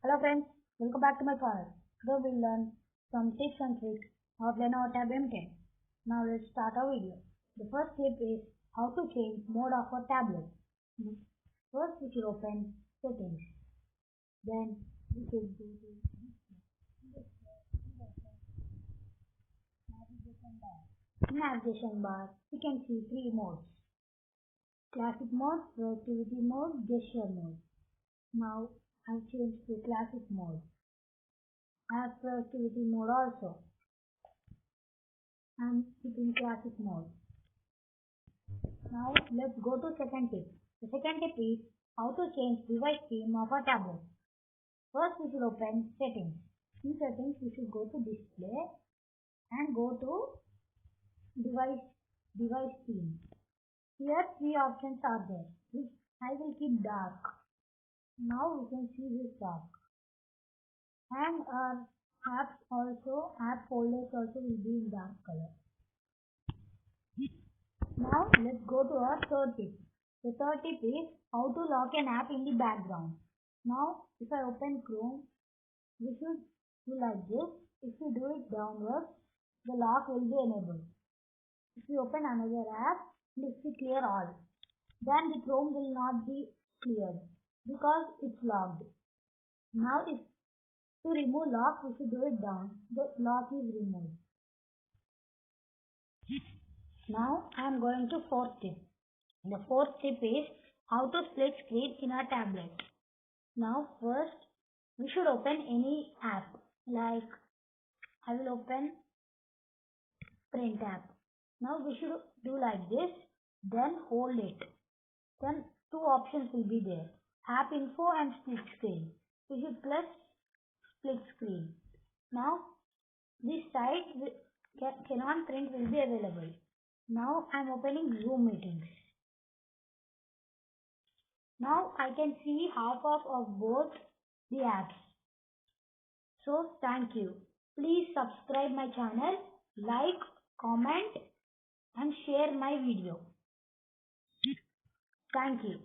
Hello friends, welcome back to my channel. Today we'll learn some tips and tricks of Lenovo Tab M10. Now let's start our video. The first tip is how to change mode of a tablet. First we should open settings. Then we should go to navigation bar. In navigation bar, we can see three modes. Classic mode, productivity mode, gesture mode. Now I've changed to classic mode. I have productivity mode also. I'm keeping classic mode. Now let's go to second tip. The second tip is how to change device theme of a tablet. First we should open settings. In settings we should go to display and go to device theme. Here three options are there, which I will keep dark. Now we can see this dark. And our app folders also will be in dark color. Now let's go to our third tip. The third tip is how to lock an app in the background. Now if I open Chrome, we should do like this. If we do it downwards, the lock will be enabled. If we open another app, and if we clear all, then the Chrome will not be cleared because it's locked. Now if to remove lock, we should do it down. The lock is removed. Now I am going to fourth tip. The fourth tip is how to split screen in our tablet. Now first we should open any app. Like I will open print app. Now we should do like this. Then hold it. Then two options will be there. App info and split screen. We should press split screen. Now this side Canon print will be available. Now I am opening Zoom meetings. Now I can see half of both the apps. So thank you. Please subscribe my channel, like, comment and share my video. Thank you.